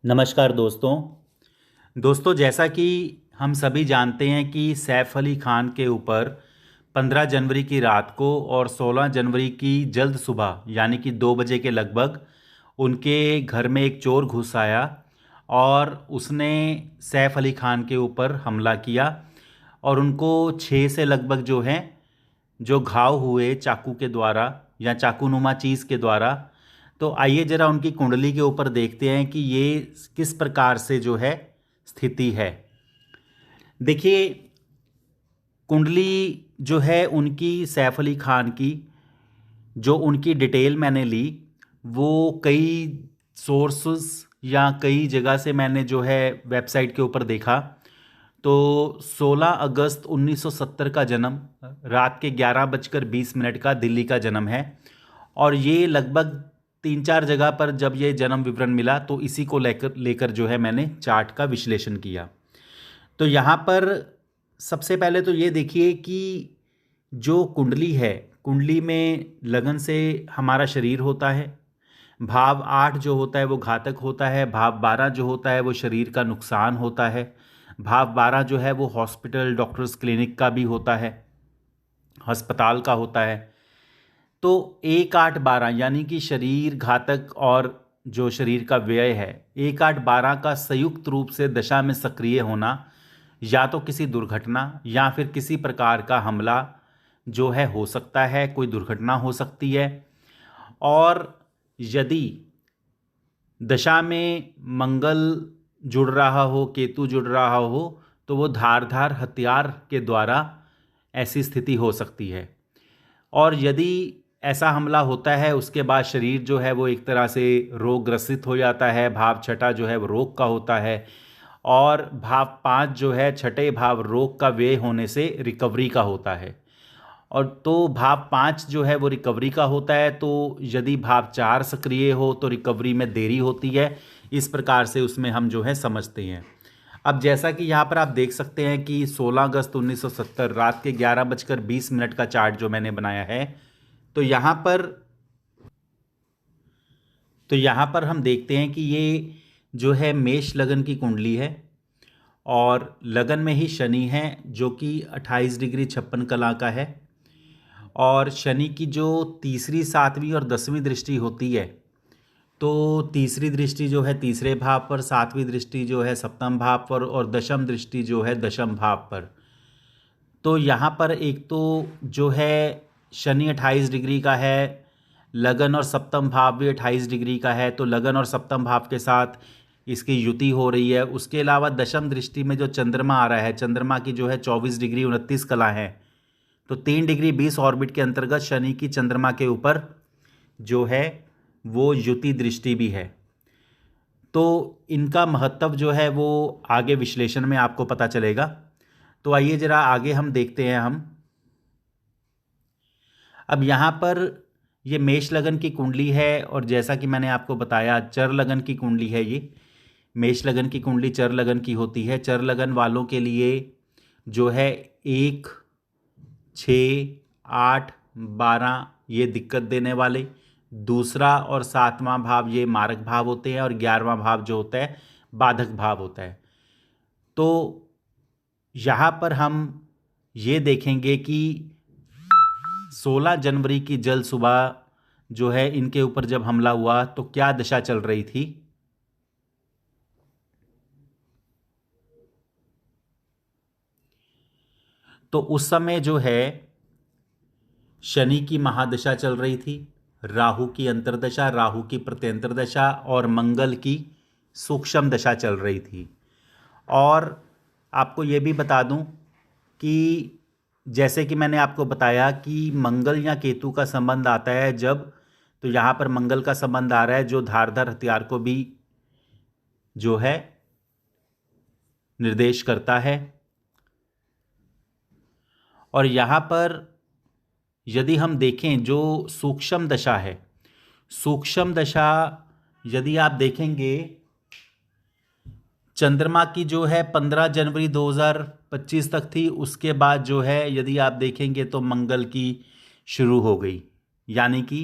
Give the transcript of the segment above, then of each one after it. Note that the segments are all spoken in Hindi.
नमस्कार दोस्तों। जैसा कि हम सभी जानते हैं कि सैफ अली खान के ऊपर 15 जनवरी की रात को और 16 जनवरी की जल्द सुबह यानी कि 2 बजे के लगभग उनके घर में एक चोर घुस आया और उसने सैफ अली खान के ऊपर हमला किया और उनको 6 से लगभग जो घाव हुए चाकू के द्वारा या चाकूनुमा चीज़ के द्वारा। तो आइए जरा उनकी कुंडली के ऊपर देखते हैं कि ये किस प्रकार से स्थिति है। देखिए, कुंडली जो है उनकी सैफ अली खान की, जो उनकी डिटेल मैंने ली वो कई सोर्सेस या कई जगह से मैंने वेबसाइट के ऊपर देखा। तो 16 अगस्त 1970 का जन्म, रात के 11:20 का दिल्ली का जन्म है। और ये लगभग 3-4 जगह पर जब ये जन्म विवरण मिला तो इसी को लेकर लेकर मैंने चार्ट का विश्लेषण किया। तो यहाँ पर सबसे पहले तो ये देखिए कि जो कुंडली है, कुंडली में लगन से हमारा शरीर होता है। भाव 8 जो होता है वो घातक होता है। भाव 12 जो होता है वो शरीर का नुकसान होता है। भाव 12 जो है वो हॉस्पिटल, डॉक्टर्स क्लिनिक का भी होता है, अस्पताल का होता है। तो 1-8-12 यानी कि शरीर घातक और जो शरीर का व्यय है, 1-8-12 का संयुक्त रूप से दशा में सक्रिय होना या तो किसी दुर्घटना या फिर किसी प्रकार का हमला हो सकता है, कोई दुर्घटना हो सकती है। और यदि दशा में मंगल जुड़ रहा हो, केतु जुड़ रहा हो, तो वो धारदार हथियार के द्वारा ऐसी स्थिति हो सकती है। और यदि ऐसा हमला होता है उसके बाद शरीर वो एक तरह से रोग ग्रसित हो जाता है। भाव 6 वो रोग का होता है और भाव 5 छठे भाव रोग का व्यय होने से रिकवरी का होता है। और तो भाव 5 वो रिकवरी का होता है। तो यदि भाव 4 सक्रिय हो तो रिकवरी में देरी होती है। इस प्रकार से उसमें हम समझते हैं। अब जैसा कि यहाँ पर आप देख सकते हैं कि 16 अगस्त 1970 रात के 11:20 का चार्ट जो मैंने बनाया है। तो यहाँ पर हम देखते हैं कि ये मेष लगन की कुंडली है और लगन में ही शनि है जो कि 28 डिग्री 56 कला का है। और शनि की जो तीसरी, सातवीं और 10वीं दृष्टि होती है, तो तीसरी दृष्टि तीसरे भाव पर, सातवीं दृष्टि सप्तम भाव पर और दशम दृष्टि दशम भाव पर। तो यहाँ पर एक तो शनि 28 डिग्री का है, लगन और सप्तम भाव भी 28 डिग्री का है। तो लगन और सप्तम भाव के साथ इसकी युति हो रही है। उसके अलावा दशम दृष्टि में जो चंद्रमा आ रहा है, चंद्रमा की 24 डिग्री 29 कला है। तो 3 डिग्री 20 ऑर्बिट के अंतर्गत शनि की चंद्रमा के ऊपर वो युति दृष्टि भी है। तो इनका महत्व वो आगे विश्लेषण में आपको पता चलेगा। तो आइए जरा आगे हम देखते हैं। अब यहाँ पर ये मेष लगन की कुंडली है और जैसा कि मैंने आपको बताया चर लगन की कुंडली है। ये मेष लगन की कुंडली चर लगन की होती है। चर लगन वालों के लिए 1, 6, 8, 12 ये दिक्कत देने वाले, दूसरा और 7वां भाव ये मारक भाव होते हैं और 11वां भाव जो होता है बाधक भाव होता है। तो यहाँ पर हम ये देखेंगे कि 16 जनवरी की जल सुबह इनके ऊपर जब हमला हुआ तो क्या दशा चल रही थी। तो उस समय शनि की महादशा चल रही थी, राहु की अंतर्दशा, राहु की प्रत्यंतर दशा और मंगल की सूक्ष्म दशा चल रही थी। और आपको ये भी बता दूं कि जैसे कि मैंने आपको बताया कि मंगल या केतु का संबंध आता है जब, तो यहाँ पर मंगल का संबंध आ रहा है जो धारदार हथियार को भी निर्देश करता है। और यहाँ पर यदि हम देखें जो सूक्ष्म दशा है, सूक्ष्म दशा यदि आप देखेंगे चंद्रमा की 15 जनवरी 2025 तक थी। उसके बाद यदि आप देखेंगे तो मंगल की शुरू हो गई। यानी कि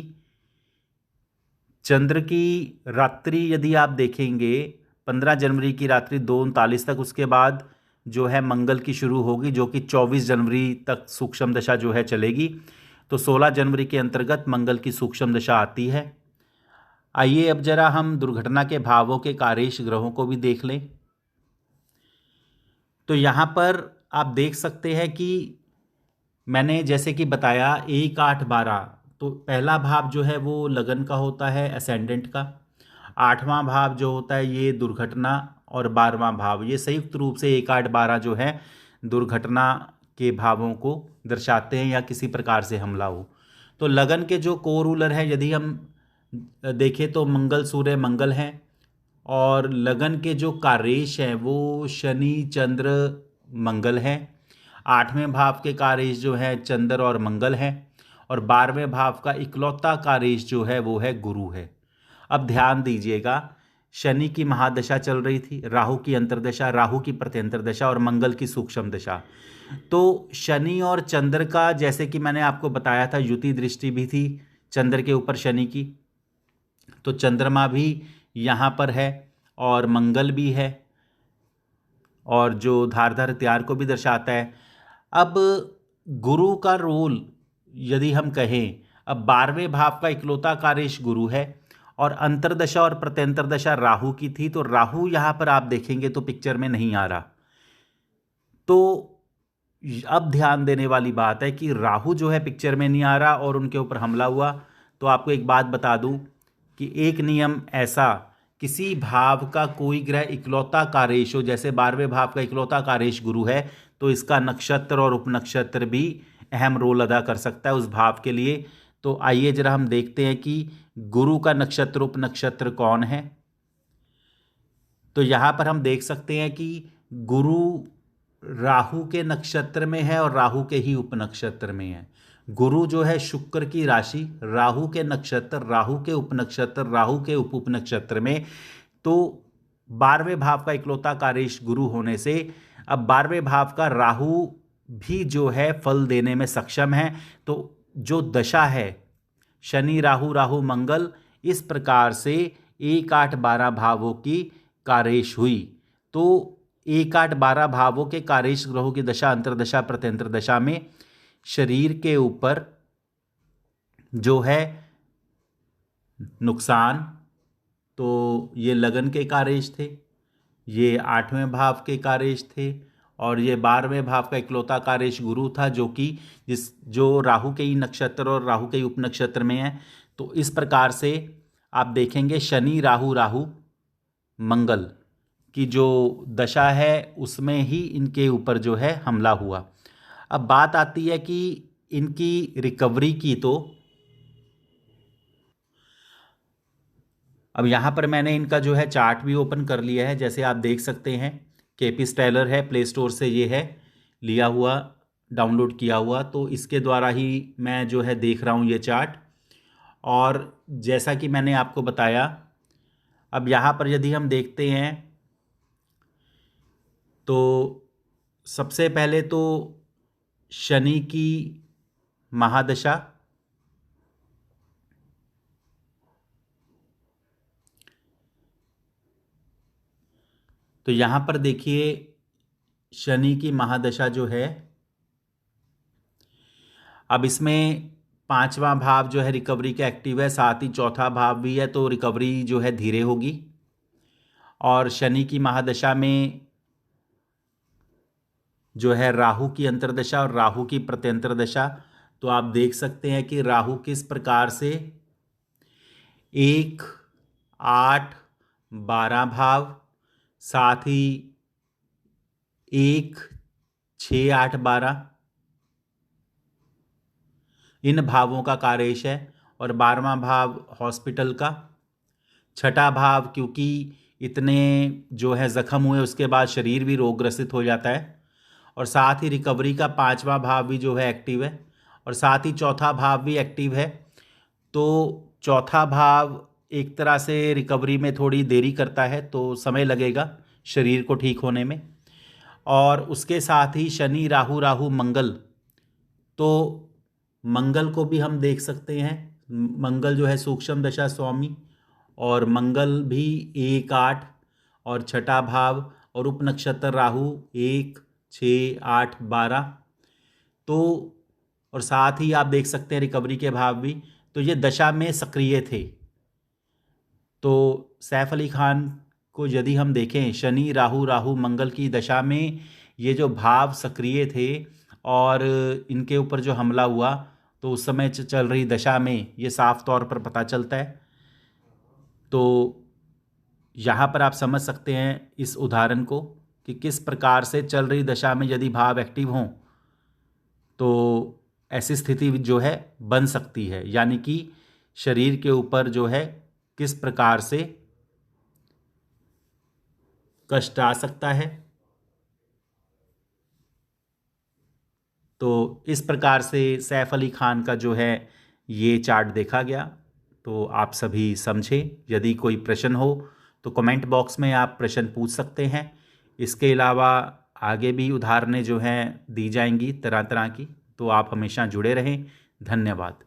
चंद्र की रात्रि यदि आप देखेंगे 15 जनवरी की रात्रि 2:39 तक, उसके बाद जो है मंगल की शुरू होगी, जो कि 24 जनवरी तक सूक्ष्म दशा जो है चलेगी। तो 16 जनवरी के अंतर्गत मंगल की सूक्ष्म दशा आती है। आइए अब जरा हम दुर्घटना के भावों के कार्येश ग्रहों को भी देख लें। तो यहाँ पर आप देख सकते हैं कि मैंने जैसे कि बताया 1, 8, 12, तो पहला भाव जो है वो लगन का होता है, असेंडेंट का। 8वां भाव जो होता है ये दुर्घटना, और 12वां भाव ये संयुक्त रूप से 1, 8, 12 जो है दुर्घटना के भावों को दर्शाते हैं, या किसी प्रकार से हमला हो। तो लगन के जो को रूलर है, यदि हम देखें तो मंगल, सूर्य, मंगल हैं। और लगन के जो कार्येश हैं वो शनि, चंद्र, मंगल हैं। 8वें भाव के कार्येश जो है चंद्र और मंगल हैं। और 12वें भाव का इकलौता कार्येश जो है वो है गुरु है। अब ध्यान दीजिएगा, शनि की महादशा चल रही थी, राहु की अंतर्दशा, राहु की प्रत्यंतर दशा और मंगल की सूक्ष्म दशा। तो शनि और चंद्र का, जैसे कि मैंने आपको बताया था, युति दृष्टि भी थी चंद्र के ऊपर शनि की। तो चंद्रमा भी यहाँ पर है और मंगल भी है, और जो धारदार हथियार को भी दर्शाता है। अब गुरु का रोल यदि हम कहें, अब 12वें भाव का इकलौता कार्येश गुरु है, और अंतर्दशा और प्रत्यंतर दशा राहु की थी। तो राहु यहाँ पर आप देखेंगे तो पिक्चर में नहीं आ रहा। तो अब ध्यान देने वाली बात है कि राहु जो है पिक्चर में नहीं आ रहा और उनके ऊपर हमला हुआ। तो आपको एक बात बता दूं कि एक नियम ऐसा, किसी भाव का कोई ग्रह इकलौता कार्येश हो, जैसे 12वें भाव का इकलौता कार्येश गुरु है, तो इसका नक्षत्र और उपनक्षत्र भी अहम रोल अदा कर सकता है उस भाव के लिए। तो आइए जरा हम देखते हैं कि गुरु का नक्षत्र उपनक्षत्र कौन है। तो यहाँ पर हम देख सकते हैं कि गुरु राहु के नक्षत्र में है और राहु के ही उपनक्षत्र में है। गुरु जो है शुक्र की राशि, राहु के नक्षत्र, राहु के उपनक्षत्र, राहु के उप उपनक्षत्र में। तो 12वें भाव का इकलौता कार्येश गुरु होने से अब 12वें भाव का राहु भी जो है फल देने में सक्षम है। तो जो दशा है शनि राहु राहु मंगल, इस प्रकार से 1, 8, 12 भावों की कार्येश हुई। तो 1, 8, 12 भावों के कार्येश ग्रहों की दशा, अंतर्दशा, प्रत्यंतर दशा में शरीर के ऊपर जो है नुकसान, तो ये लगन के कार्येश थे, ये 8वें भाव के कार्येश थे, और ये 12वें भाव का इकलौता कार्येश गुरु था, जो राहु के ही नक्षत्र और राहु के ही उपनक्षत्र में है। तो इस प्रकार से आप देखेंगे शनि राहु राहु मंगल की जो दशा है उसमें ही इनके ऊपर जो है हमला हुआ। अब बात आती है कि इनकी रिकवरी की। तो अब यहाँ पर मैंने इनका जो है चार्ट भी ओपन कर लिया है, जैसे आप देख सकते हैं। केपिस्टेलर है, प्ले स्टोर से ये है लिया हुआ, डाउनलोड किया हुआ। तो इसके द्वारा ही मैं जो है देख रहा हूँ ये चार्ट। और जैसा कि मैंने आपको बताया, अब यहाँ पर यदि हम देखते हैं तो सबसे पहले तो शनि की महादशा, तो यहाँ पर देखिए शनि की महादशा जो है, अब इसमें 5वां भाव जो है रिकवरी का एक्टिव है, साथ ही चौथा भाव भी है, तो रिकवरी जो है धीरे होगी। और शनि की महादशा में जो है राहु की अंतर्दशा और राहु की प्रत्यंतर दशा। तो आप देख सकते हैं कि राहु किस प्रकार से 1, 8, 12 भाव, साथ ही 1, 6, 8, 12 इन भावों का कार्येश है। और 12वां भाव हॉस्पिटल का, छठा भाव क्योंकि इतने जो है जख्म हुए उसके बाद शरीर भी रोग ग्रसित हो जाता है। और साथ ही रिकवरी का 5वां भाव भी जो है एक्टिव है, और साथ ही चौथा भाव भी एक्टिव है। तो चौथा भाव एक तरह से रिकवरी में थोड़ी देरी करता है, तो समय लगेगा शरीर को ठीक होने में। और उसके साथ ही शनि राहु राहु मंगल, तो मंगल को भी हम देख सकते हैं। मंगल जो है सूक्ष्म दशा स्वामी, और मंगल भी 1, 8 और छठा भाव और उपनक्षत्र राहु 1, 6, 8, 12। तो और साथ ही आप देख सकते हैं रिकवरी के भाव भी, तो ये दशा में सक्रिय थे। तो सैफ अली खान को यदि हम देखें शनि राहु राहु मंगल की दशा में ये जो भाव सक्रिय थे और इनके ऊपर जो हमला हुआ, तो उस समय चल रही दशा में ये साफ तौर पर पता चलता है। तो यहाँ पर आप समझ सकते हैं इस उदाहरण को कि किस प्रकार से चल रही दशा में यदि भाव एक्टिव हों तो ऐसी स्थिति जो है बन सकती है, यानी कि शरीर के ऊपर जो है किस प्रकार से कष्ट आ सकता है। तो इस प्रकार से सैफ अली खान का जो है ये चार्ट देखा गया। तो आप सभी समझे। यदि कोई प्रश्न हो तो कमेंट बॉक्स में आप प्रश्न पूछ सकते हैं। इसके अलावा आगे भी उदाहरणें जो हैं दी जाएंगी तरह तरह की, तो आप हमेशा जुड़े रहें। धन्यवाद।